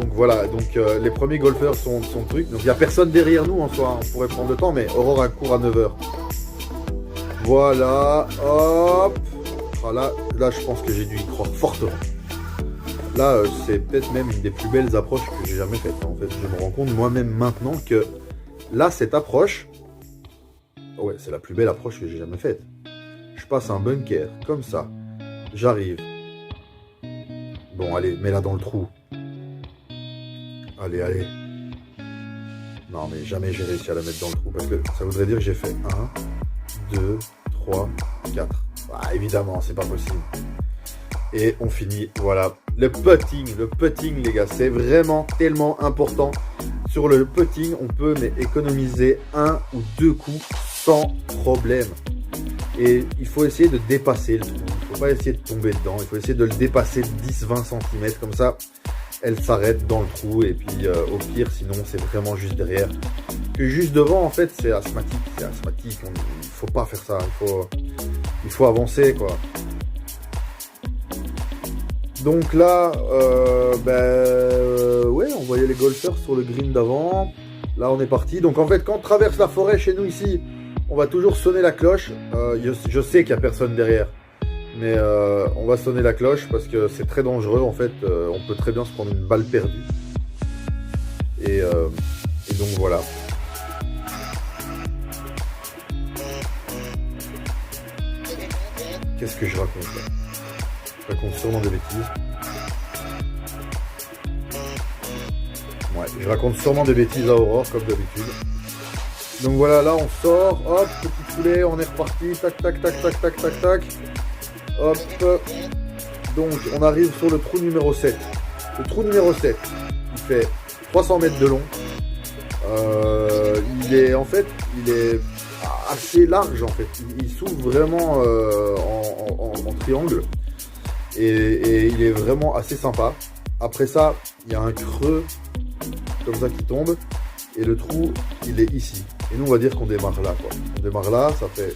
Donc voilà, donc les premiers golfeurs sont truc. Donc il n'y a personne derrière nous en soi. On pourrait prendre le temps, mais Aurore a cours à 9h. Voilà, hop. Là, je pense que j'ai dû y croire fortement. Là, c'est peut-être même une des plus belles approches que j'ai jamais faites. En fait, je me rends compte moi-même maintenant que là, cette approche, ouais, c'est la plus belle approche que j'ai jamais faite. Je passe un bunker comme ça, j'arrive. Bon, allez, mets-la dans le trou. Allez. Non, mais jamais j'ai réussi à la mettre dans le trou parce que ça voudrait dire que j'ai fait 1, 2, 3, 4. Ah, évidemment, c'est pas possible. Et on finit, voilà. Le putting, les gars, c'est vraiment tellement important. Sur le putting, on peut économiser 1 ou 2 coups sans problème. Et il faut essayer de dépasser le trou. Il ne faut pas essayer de tomber dedans. Il faut essayer de le dépasser de 10-20 cm. Comme ça, elle s'arrête dans le trou. Et puis, au pire, sinon, c'est vraiment juste derrière. Que juste devant, en fait, c'est asthmatique. Il ne faut pas faire ça. Il faut avancer, quoi. Donc là, ouais, on voyait les golfeurs sur le green d'avant. Là, on est parti. Donc en fait, quand on traverse la forêt chez nous ici, on va toujours sonner la cloche. Je sais qu'il n'y a personne derrière. Mais on va sonner la cloche parce que c'est très dangereux. En fait, on peut très bien se prendre une balle perdue. Et donc voilà. Qu'est-ce que je raconte là? Je raconte sûrement des bêtises. Ouais, je raconte sûrement des bêtises à Aurore, comme d'habitude. Donc voilà, là on sort, hop, petit poulet, on est reparti, tac, tac, tac, tac, tac, tac, tac. Hop. Donc on arrive sur le trou numéro 7. Le trou numéro 7, il fait 300 mètres de long. Il est assez large en fait. Il s'ouvre vraiment en triangle et il est vraiment assez sympa. Après ça, il y a un creux comme ça qui tombe et le trou il est ici. Et nous on va dire qu'on démarre là quoi. On démarre là, ça fait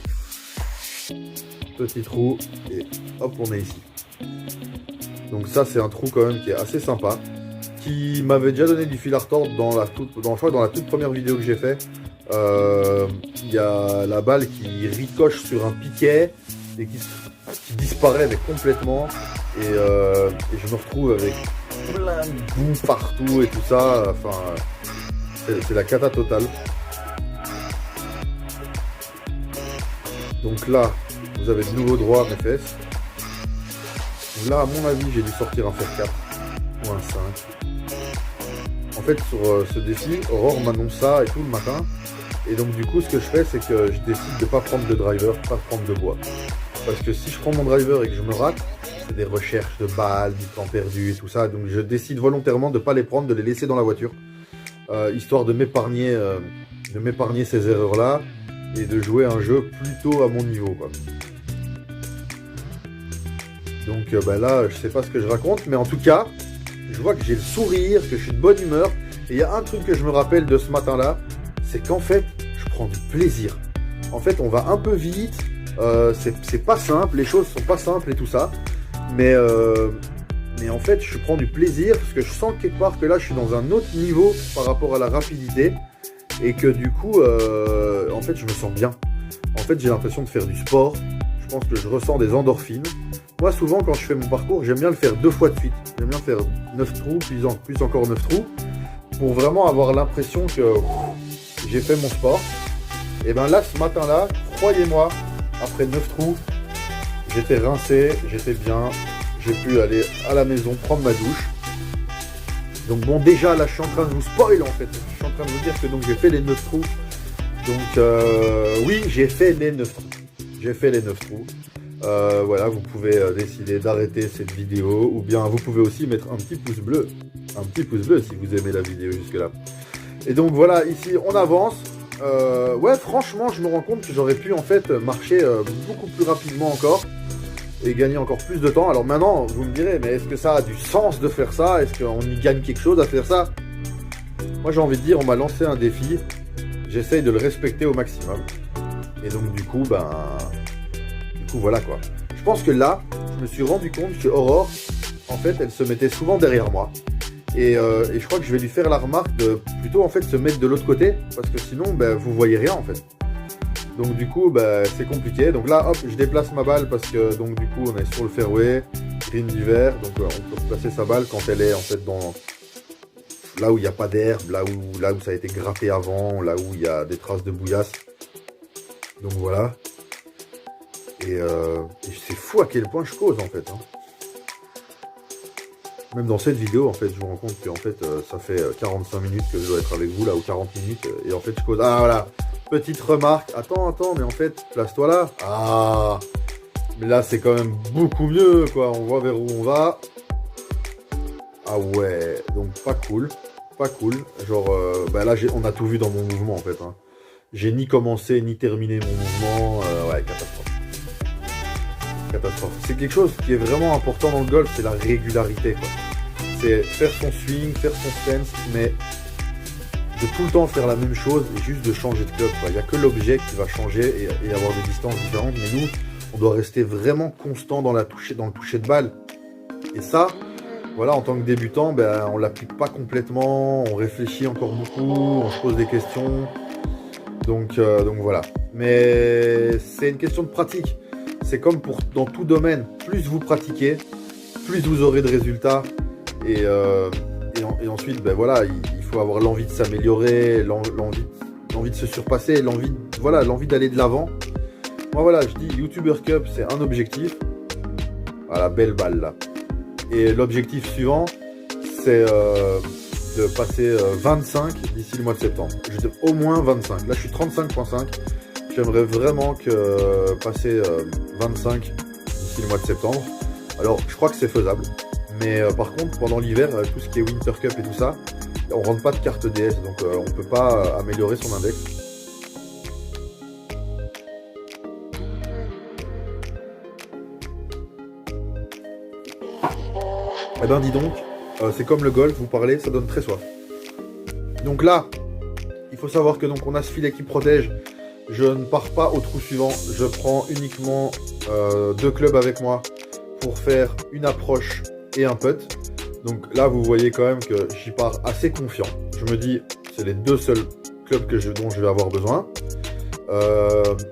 petit trou et hop on est ici. Donc ça c'est un trou quand même qui est assez sympa, qui m'avait déjà donné du fil à retordre dans la toute première vidéo que j'ai fait. Il y a la balle qui ricoche sur un piquet et qui disparaît mais complètement et je me retrouve avec plein de boue partout et tout ça. Enfin c'est la cata totale. Donc là vous avez de nouveau droit à mes fesses. Là à mon avis j'ai dû sortir un fer 4 ou un 5. En fait sur ce défi Aurore m'annonce ça et tout le matin. Et donc du coup ce que je fais c'est que je décide de pas prendre de driver, pas prendre de bois. Parce que si je prends mon driver et que je me rate, c'est des recherches de balles, du temps perdu et tout ça. Donc je décide volontairement de pas les prendre, de les laisser dans la voiture. Histoire de m'épargner ces erreurs là et de jouer un jeu plutôt à mon niveau quoi. Donc là je sais pas ce que je raconte, mais en tout cas je vois que j'ai le sourire, que je suis de bonne humeur. Et il y a un truc que je me rappelle de ce matin là, c'est qu'en fait je prends du plaisir. En fait on va un peu vite, c'est pas simple, les choses sont pas simples et tout ça, mais en fait je prends du plaisir parce que je sens quelque part que là je suis dans un autre niveau par rapport à la rapidité et que du coup en fait je me sens bien. En fait j'ai l'impression de faire du sport, je pense que je ressens des endorphines. Moi souvent quand je fais mon parcours j'aime bien le faire 2 fois de suite, j'aime bien faire 9 trous puis encore 9 trous pour vraiment avoir l'impression que j'ai fait mon sport. Et ben là ce matin là, croyez-moi, après 9 trous, j'étais rincé, j'étais bien, j'ai pu aller à la maison prendre ma douche. Donc bon déjà là je suis en train de vous spoil en fait, je suis en train de vous dire que donc j'ai fait les 9 trous. Donc oui j'ai fait les 9 trous, j'ai fait les 9 trous. Voilà, vous pouvez décider d'arrêter cette vidéo ou bien vous pouvez aussi mettre un petit pouce bleu si vous aimez la vidéo jusque là. Et donc voilà, ici on avance. Ouais franchement je me rends compte que j'aurais pu en fait marcher beaucoup plus rapidement encore et gagner encore plus de temps. Alors maintenant vous me direz, mais est-ce que ça a du sens de faire ça? Est-ce qu'on y gagne quelque chose à faire ça? Moi j'ai envie de dire, on m'a lancé un défi, j'essaye de le respecter au maximum. Et donc du coup voilà quoi. Je pense que là je me suis rendu compte que Aurore en fait elle se mettait souvent derrière moi. Et je crois que je vais lui faire la remarque de plutôt en fait se mettre de l'autre côté parce que sinon vous voyez rien en fait. Donc du coup c'est compliqué. Donc là hop je déplace ma balle parce que donc du coup on est sur le fairway, green d'hiver, donc on peut placer sa balle quand elle est en fait dans là où il n'y a pas d'herbe, là où ça a été gratté avant, là où il y a des traces de bouillasse. Donc voilà. Et c'est fou à quel point je cause en fait. Hein. Même dans cette vidéo, en fait, je me rends compte que en fait, ça fait 45 minutes que je dois être avec vous, là, ou 40 minutes, et en fait, je cause... Ah, voilà, petite remarque. Attends, mais en fait, place-toi là. Ah, mais là, c'est quand même beaucoup mieux, quoi. On voit vers où on va. Ah ouais, donc pas cool. Genre, là, on a tout vu dans mon mouvement, en fait. Hein. J'ai ni commencé, ni terminé mon mouvement. Ouais, catastrophe. C'est quelque chose qui est vraiment important dans le golf, c'est la régularité quoi. C'est faire son swing, faire son stance, mais de tout le temps faire la même chose et juste de changer de club quoi. Il n'y a que l'objet qui va changer et avoir des distances différentes, mais nous on doit rester vraiment constant dans le toucher de balle. Et ça, voilà, en tant que débutant, on l'applique pas complètement, on réfléchit encore beaucoup, on se pose des questions. Donc voilà. Mais c'est une question de pratique. C'est comme dans tout domaine, plus vous pratiquez, plus vous aurez de résultats. Et ensuite, voilà, il faut avoir l'envie de s'améliorer, l'envie de se surpasser, l'envie d'aller de l'avant. Moi, voilà, je dis YouTuber Cup, c'est un objectif. Voilà, belle balle là. Et l'objectif suivant, c'est de passer 25 d'ici le mois de septembre. Au moins 25. Là, je suis 35.5. J'aimerais vraiment passer 25 d'ici le mois de septembre. Alors, je crois que c'est faisable. Mais par contre, pendant l'hiver, tout ce qui est Winter Cup et tout ça, on rentre pas de carte DS, donc on peut pas améliorer son index. Eh ben dis donc, c'est comme le golf, vous parlez, ça donne très soif. Donc là, il faut savoir que donc on a ce filet qui protège. Je ne pars pas au trou suivant, je prends uniquement 2 clubs avec moi pour faire une approche et un putt. Donc là, vous voyez quand même que j'y pars assez confiant. Je me dis, c'est les 2 seuls clubs dont je vais avoir besoin.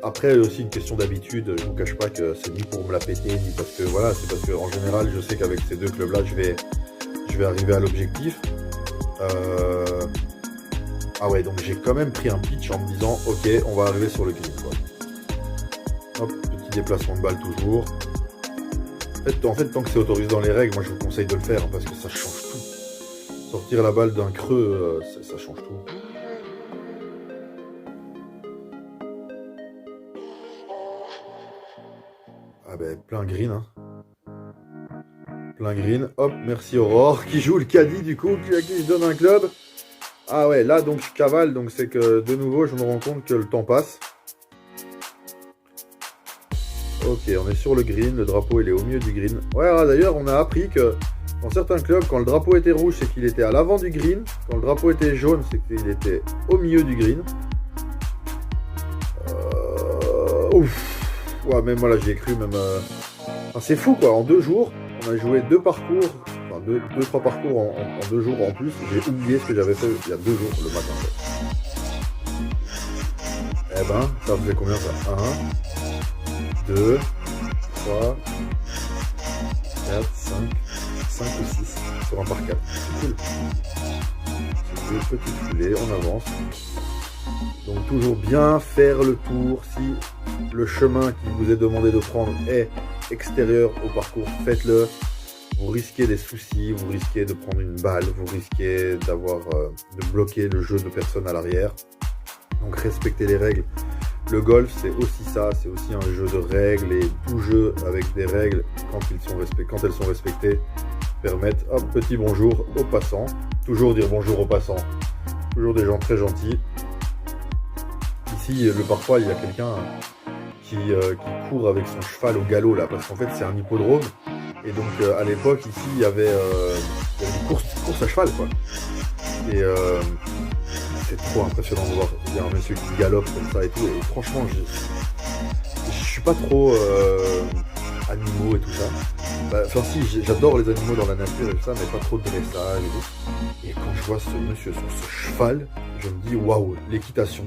Après, il y a aussi une question d'habitude. Je vous cache pas que c'est ni pour me la péter, ni parce que voilà, c'est parce qu'en général, je sais qu'avec ces 2 clubs-là, je vais arriver à l'objectif. Ah ouais, donc j'ai quand même pris un pitch en me disant, ok, on va arriver sur le green, quoi. Hop, petit déplacement de balle toujours. En fait, tant que c'est autorisé dans les règles, moi je vous conseille de le faire, hein, parce que ça change tout. Sortir la balle d'un creux, ça change tout. Ah ben, plein green, hein. Plein green. Hop, merci Aurore, qui joue le caddie, du coup, à qui je donne un club. Ah ouais, là, donc, je cavale, donc c'est que, de nouveau, je me rends compte que le temps passe. Ok, on est sur le green, le drapeau, il est au milieu du green. Ouais, d'ailleurs, on a appris que, dans certains clubs, quand le drapeau était rouge, c'est qu'il était à l'avant du green. Quand le drapeau était jaune, c'est qu'il était au milieu du green. Ouf. Ouais, même voilà, j'y ai cru, même... Enfin, c'est fou, quoi. En 2 jours, on a joué 2 parcours, enfin 2-3 parcours en 2 jours en plus. J'ai oublié ce que j'avais fait il y a 2 jours, le matin. Eh ben, ça faisait combien, ça? 1, 2, 3, 4, 5 ou 6 sur un par 4. C'est cool. C'est 2 petites foulées, on avance. Donc toujours bien faire le tour. Si le chemin qui vous est demandé de prendre est extérieur au parcours, faites-le. Vous risquez des soucis, vous risquez de prendre une balle, vous risquez de bloquer le jeu de personnes à l'arrière. Donc respectez les règles. Le golf, c'est aussi ça, c'est aussi un jeu de règles, et tout jeu avec des règles, quand elles sont respectées, permettent, hop, petit bonjour aux passants. Toujours dire bonjour aux passants. Toujours des gens très gentils. Ici, parfois, il y a quelqu'un qui court avec son cheval au galop, là, parce qu'en fait, c'est un hippodrome. Et donc, à l'époque, ici, il y avait des courses à cheval, quoi. Et c'est trop impressionnant de voir. Il y a un monsieur qui galope comme ça et tout. Et franchement, je suis pas trop animaux et tout ça. Enfin, si, j'adore les animaux dans la nature et tout ça, mais pas trop de dressage et tout. Et quand je vois ce monsieur sur ce cheval, je me dis, waouh, l'équitation,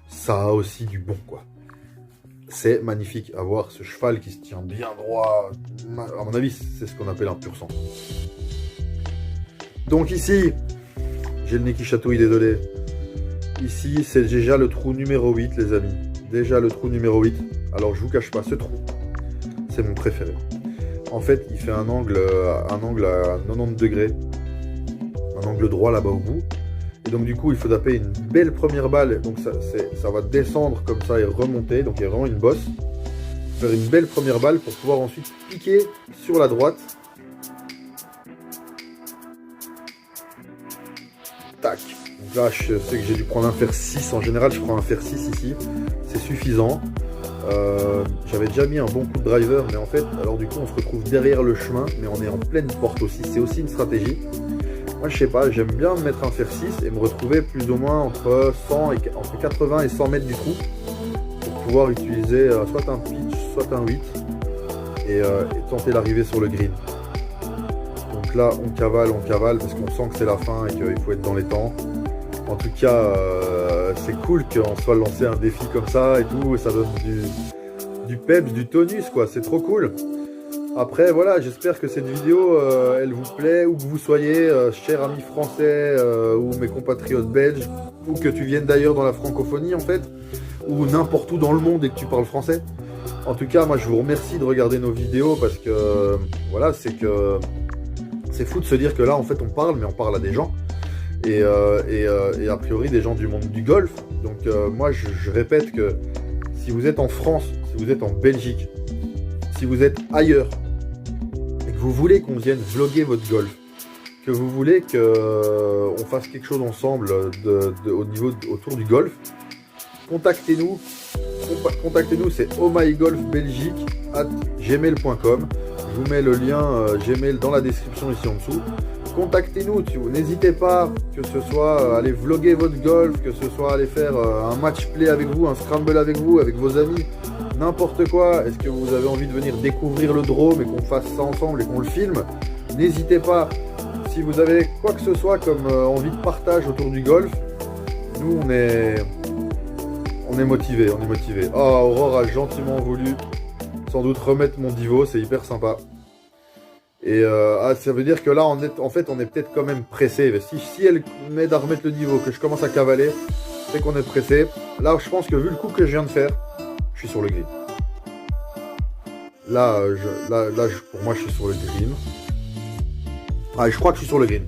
ça a aussi du bon, quoi. C'est magnifique à voir ce cheval qui se tient bien droit. À mon avis, c'est ce qu'on appelle un pur sang. Donc ici, j'ai le nez qui chatouille, désolé. Ici, c'est déjà le trou numéro 8, les amis. Déjà le trou numéro 8. Alors, je vous cache pas, ce trou, c'est mon préféré. En fait, il fait un angle à 90 degrés. Un angle droit là-bas au bout. Et donc, du coup, il faut taper une belle première balle. Donc, ça va descendre comme ça et remonter. Donc, il y a vraiment une bosse. Faire une belle première balle pour pouvoir ensuite piquer sur la droite. Tac. Donc là, je sais que j'ai dû prendre un fer 6. En général, je prends un fer 6 ici. C'est suffisant. J'avais déjà mis un bon coup de driver. Mais en fait, alors du coup, on se retrouve derrière le chemin. Mais on est en pleine porte aussi. C'est aussi une stratégie. Moi, je sais pas, j'aime bien me mettre un fer 6 et me retrouver plus ou moins entre 80 et 100 mètres du trou pour pouvoir utiliser soit un pitch, soit un 8 et tenter l'arrivée sur le green. Donc là, on cavale parce qu'on sent que c'est la fin et qu'il faut être dans les temps. En tout cas, c'est cool qu'on soit lancé un défi comme ça et tout, et ça donne du peps, du tonus, quoi, c'est trop cool. Après, voilà, j'espère que cette vidéo, elle vous plaît, où que vous soyez, chers amis français ou mes compatriotes belges, ou que tu viennes d'ailleurs dans la francophonie, en fait, ou n'importe où dans le monde et que tu parles français. En tout cas, moi, je vous remercie de regarder nos vidéos parce que, voilà, c'est fou de se dire que là, en fait, on parle, mais on parle à des gens. Et a priori, des gens du monde du golf. Donc, moi, je répète que si vous êtes en France, si vous êtes en Belgique, si vous êtes ailleurs et que vous voulez qu'on vienne vlogger votre golf, que vous voulez qu'on fasse quelque chose ensemble autour du golf, contactez-nous. Contactez-nous, c'est ohmygolfbelgique@gmail.com. Je vous mets le lien Gmail dans la description ici en dessous. Contactez-nous, n'hésitez pas, que ce soit aller vlogger votre golf, que ce soit aller faire un match play avec vous, un scramble avec vous, avec vos amis, n'importe quoi. Est-ce que vous avez envie de venir découvrir le drone et qu'on fasse ça ensemble et qu'on le filme? N'hésitez pas. Si vous avez quoi que ce soit comme envie de partage autour du golf, nous on est motivé, Oh, Aurore a gentiment voulu sans doute remettre mon Divo, c'est hyper sympa. Et ça veut dire que là, on est peut-être quand même pressé. Si elle m'aide à remettre le niveau, que je commence à cavaler, c'est qu'on est pressé. Là, je pense que vu le coup que je viens de faire, je suis sur le green. Là, pour moi, je suis sur le green. Ah, je crois que je suis sur le green.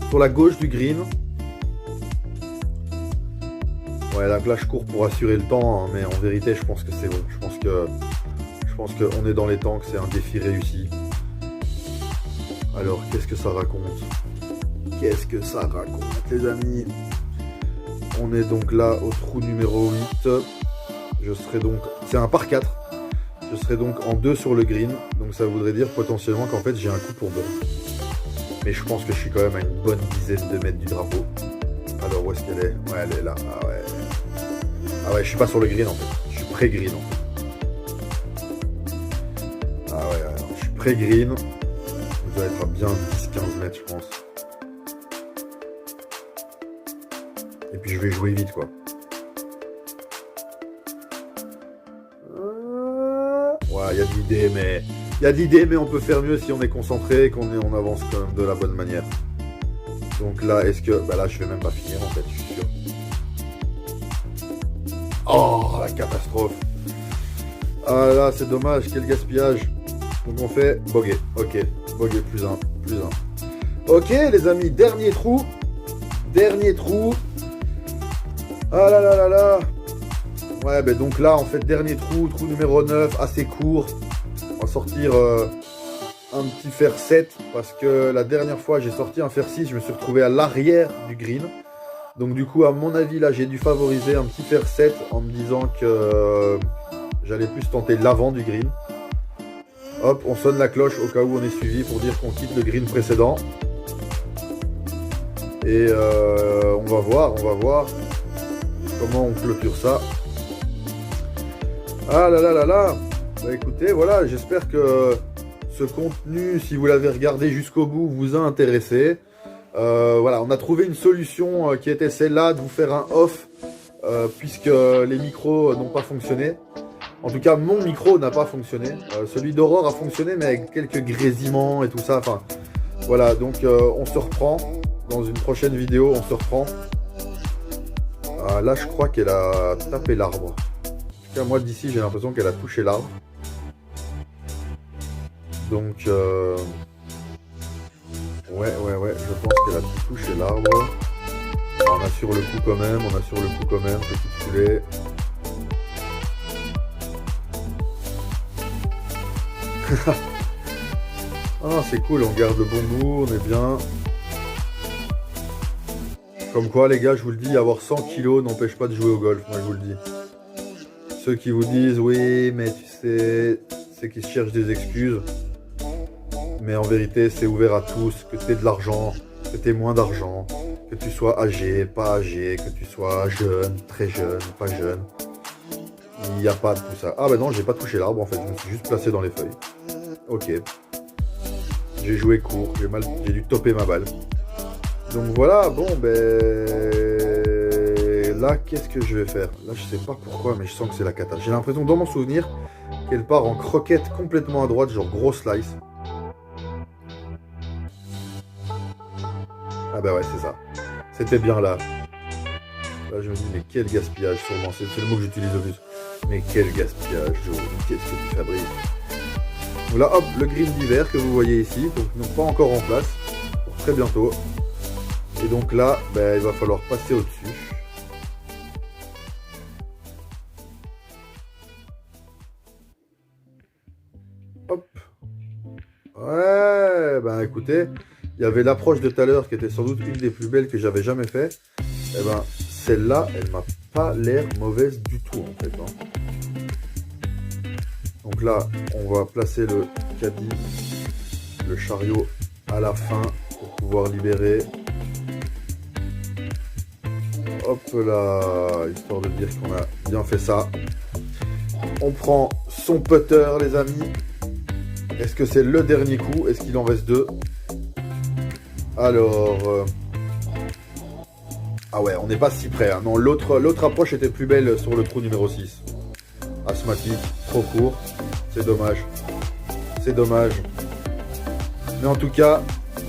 Sur la gauche du green. Ouais, là, je cours pour assurer le temps, hein, mais en vérité, je pense que c'est bon. Je pense qu'on est dans les temps, que c'est un défi réussi. Alors, qu'est-ce que ça raconte? Qu'est-ce que ça raconte, les amis? On est donc là au trou numéro 8. Je serai donc... C'est un par 4. Je serai donc en 2 sur le green. Donc ça voudrait dire potentiellement qu'en fait, j'ai un coup pour 2. Mais je pense que je suis quand même à une bonne dizaine de mètres du drapeau. Alors, où est-ce qu'elle est? Ouais, elle est là. Ah ouais. Ah ouais, je suis pas sur le green en fait. Je suis pré-green en fait. Ah ouais, non, je suis pré-green. Je dois être à bien 10-15 mètres, je pense. Et puis je vais jouer vite, quoi. Ouais, il y a de l'idée, mais... Il y a de l'idée, mais on peut faire mieux si on est concentré et qu'on avance quand même de la bonne manière. Donc là, est-ce que... Bah là, je vais même pas finir, en fait, je suis sûr. Oh, la catastrophe. Ah là, c'est dommage, quel gaspillage. Donc on fait bogey. Ok, bogey plus 1, plus 1. Ok, les amis, dernier trou. Dernier trou. Ah là là là là. Ouais, ben donc là, en fait, dernier trou, trou numéro 9, assez court. On va sortir un petit fer 7, parce que la dernière fois, j'ai sorti un fer 6, je me suis retrouvé à l'arrière du green. Donc du coup, à mon avis, là, j'ai dû favoriser un petit fer 7 en me disant que j'allais plus tenter l'avant du green. Hop, on sonne la cloche au cas où on est suivi pour dire qu'on quitte le green précédent. Et on va voir comment on clôture ça. Ah là là là là. Bah écoutez, voilà, j'espère que ce contenu, si vous l'avez regardé jusqu'au bout, vous a intéressé. Voilà, on a trouvé une solution qui était celle-là, de vous faire un off, puisque les micros n'ont pas fonctionné. En tout cas, mon micro n'a pas fonctionné. Celui d'Aurore a fonctionné, mais avec quelques grésillements et tout ça. Enfin, voilà, donc on se reprend. Dans une prochaine vidéo, on se reprend. Là, je crois qu'elle a tapé l'arbre. En tout cas, moi, d'ici, j'ai l'impression qu'elle a touché l'arbre. Donc, ouais, je pense qu'elle a touché l'arbre. On assure le coup quand même, petit poulet. Ah, c'est cool, on garde le bon goût, on est bien. Comme quoi, les gars, je vous le dis, avoir 100 kilos n'empêche pas de jouer au golf, moi je vous le dis. Ceux qui vous disent, oui, mais tu sais, c'est qu'ils cherchent des excuses. Mais en vérité, c'est ouvert à tous, que tu aies de l'argent, que tu aies moins d'argent, que tu sois âgé, pas âgé, que tu sois jeune, très jeune, pas jeune. Il n'y a pas de tout ça. Ah bah non, j'ai pas touché l'arbre en fait, je me suis juste placé dans les feuilles. Ok. J'ai joué court, j'ai dû topper ma balle. Donc voilà, bon ben... Là, qu'est-ce que je vais faire? Là, je sais pas pourquoi, mais je sens que c'est la cata. J'ai l'impression, dans mon souvenir, qu'elle part en croquette complètement à droite, genre gros slice. Ah bah ouais, c'est ça. C'était bien là. Là, je me dis, mais quel gaspillage, sûrement. C'est le mot que j'utilise le plus. Mais quel gaspillage, Joe. Qu'est-ce que tu fabriques? Donc là, hop, le green d'hiver que vous voyez ici. Donc, pas encore en place. Pour très bientôt. Et donc là, ben, il va falloir passer au-dessus. Hop. Ouais, ben écoutez, Il y avait l'approche de tout à l'heure qui était sans doute une des plus belles que j'avais jamais fait. Et ben, celle-là, elle m'a pas l'air mauvaise du tout en fait. Donc là, on va placer le caddie, le chariot à la fin pour pouvoir libérer. Hop là, histoire de dire qu'on a bien fait ça. On prend son putter, les amis. Est-ce que c'est le dernier coup? Est-ce qu'il en reste 2? Alors... Ah ouais, on n'est pas si près. Hein. Non, l'autre approche était plus belle sur le trou numéro 6. Asthmatique, trop court. C'est dommage. C'est dommage. Mais en tout cas,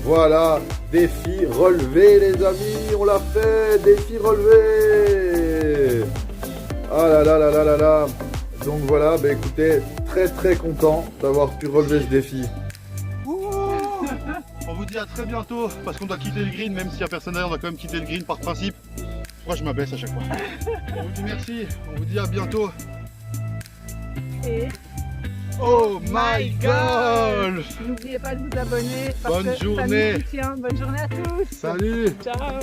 voilà. Défi relevé, les amis. On l'a fait. Défi relevé. Ah là là là là là là. Donc voilà, bah écoutez, très content d'avoir pu relever ce défi. On vous dit à très bientôt parce qu'on doit quitter le green, même s'il n'y a personne derrière, on doit quand même quitter le green par principe. Moi je m'abaisse à chaque fois. On vous dit merci, on vous dit à bientôt. Et Oh my god! n'oubliez pas de vous abonner. Parce Bonne que journée. Ça nous soutient. Bonne journée à tous. Salut! Ciao.